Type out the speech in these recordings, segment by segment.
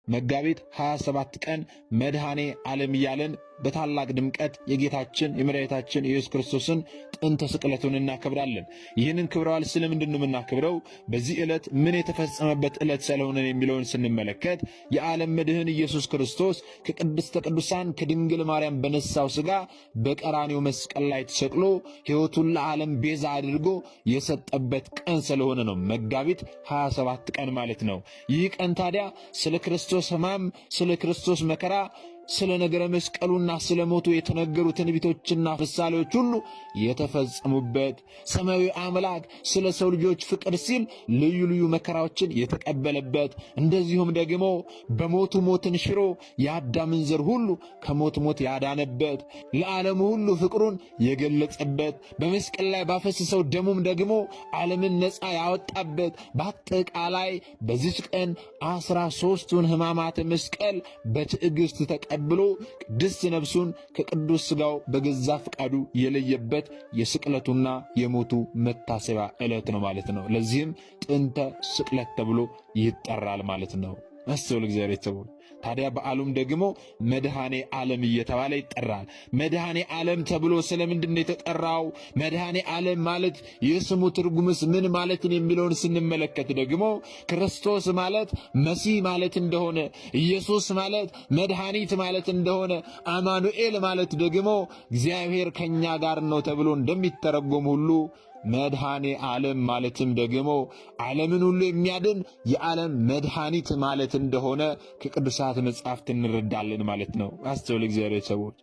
መጋቢት 27 ቀን መድኃኔ ዓለም እያለን በታላቅ ድምቀት የጌታችን የመድኃኒታችን የኢየሱስ ክርስቶስን ጥንተ ስቅለቱን እናከብራለን። ይህንን ክብረ በዓል ስለምንድን ነው የምናከብረው? በዚህ ዕለት ምን የተፈጸመበት ዕለት ስለሆነ የሚለውን ስንመለከት የዓለም መድህን ኢየሱስ ክርስቶስ ከቅድስተ ቅዱሳን ከድንግል ማርያም በነሳው ሥጋ በቀራንዮ መስቀል ላይ ተሰቅሎ ሕይወቱን ለዓለም ቤዛ አድርጎ የሰጠበት ቀን ስለሆነ ነው መጋቢት 27 ቀን ማለት ነው። ይህ ቀን ታዲያ ስለ ክርስቶስ ሕማም፣ ስለ ክርስቶስ መከራ፣ ስለ ነገረ መስቀሉና ስለ ሞቱ የተነገሩ ትንቢቶችና ምሳሌዎች ሁሉ የተፈጸሙበት ሰማያዊ አምላክ ስለ ሰው ልጆች ፍቅር ሲል ልዩ ልዩ መከራዎችን የተቀበለበት እንደዚሁም ደግሞ በሞቱ ሞትን ሽሮ የአዳምን ዘር ሁሉ ከሞት ሞት ያዳነበት ለዓለሙ ሁሉ ፍቅሩን የገለጸበት በመስቀል ላይ ባፈሰሰው ደሙም ደግሞ ዓለምን ነፃ ያወጣበት በአጠቃላይ በዚች ቀን 13ቱን ሕማማተ መስቀል በትዕግስት ተቀብሎ ቅድስት ነፍሱን ከቅዱስ ሥጋው በገዛ ፈቃዱ የለየበት የስቅለቱና የሞቱ መታሰቢያ ዕለት ነው ማለት ነው። ለዚህም ጥንተ ስቅለት ተብሎ ይጠራል ማለት ነው። አስተውል እግዚአብሔር ተብሎ ታዲያ በዓሉም ደግሞ መድኃኔ ዓለም እየተባለ ይጠራል። መድኃኔ ዓለም ተብሎ ስለምንድን ነው የተጠራው? መድኃኔ ዓለም ማለት የስሙ ትርጉምስ ምን ማለት ነው የሚለውን ስንመለከት ደግሞ ክርስቶስ ማለት መሲህ ማለት እንደሆነ፣ ኢየሱስ ማለት መድኃኒት ማለት እንደሆነ፣ አማኑኤል ማለት ደግሞ እግዚአብሔር ከኛ ጋር ነው ተብሎ እንደሚተረጎም ሁሉ መድኃኔ ዓለም ማለትም ደግሞ ዓለምን ሁሉ የሚያድን የዓለም መድኃኒት ማለት እንደሆነ ከቅዱሳት መጻሕፍት እንረዳለን ማለት ነው። አስተውል እግዚአብሔር ሰዎች።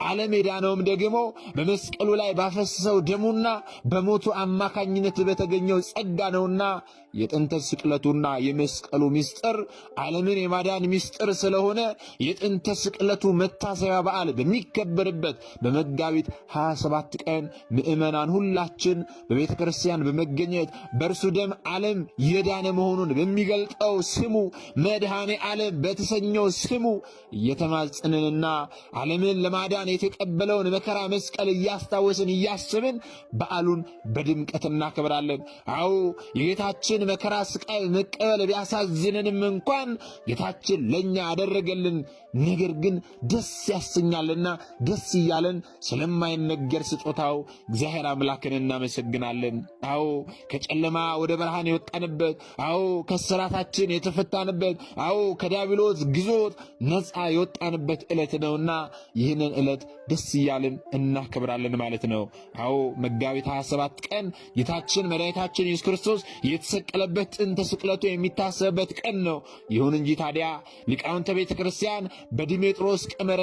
ዓለም የዳነውም ደግሞ በመስቀሉ ላይ ባፈሰሰው ደሙና በሞቱ አማካኝነት በተገኘው ጸጋ ነውና የጥንተ ስቅለቱና የመስቀሉ ምስጢር ዓለምን የማዳን ምስጢር ስለሆነ የጥንተ ስቅለቱ መታሰቢያ በዓል በሚከበርበት በመጋቢት 27 ቀን ምእመናን ሁላችን በቤተ ክርስቲያን በመገኘት በእርሱ ደም ዓለም የዳነ መሆኑን በሚገልጠው ስሙ መድኃኔ ዓለም በተሰኘው ስሙ እየተማጸንንና ዓለምን ለማዳን የተቀበለውን መከራ መስቀል እያስታወስን እያስብን በዓሉን በድምቀት እናከብራለን። አዎ የጌታችን መከራ ስቃይ መቀበል ቢያሳዝንንም እንኳን ጌታችን ለኛ ያደረገልን ነገር ግን ደስ ያሰኛልና ደስ እያለን ስለማይነገር ስጦታው እግዚአብሔር አምላክን እናመሰግናለን። አዎ ከጨለማ ወደ ብርሃን የወጣንበት፣ አዎ ከስራታችን የተፈታንበት፣ አዎ ከዲያብሎስ ግዞት ነፃ የወጣንበት ዕለት ነውና ይህንን ዕለት ደስ እያለን እናከብራለን ማለት ነው። አዎ መጋቢት 27 ቀን ጌታችን መድኃኒታችን ኢየሱስ ክርስቶስ የተሰቀለበት ጥንተ ስቅለቱ የሚታሰብበት ቀን ነው። ይሁን እንጂ ታዲያ ሊቃውንተ ቤተ ክርስቲያን በዲሜጥሮስ ቀመረ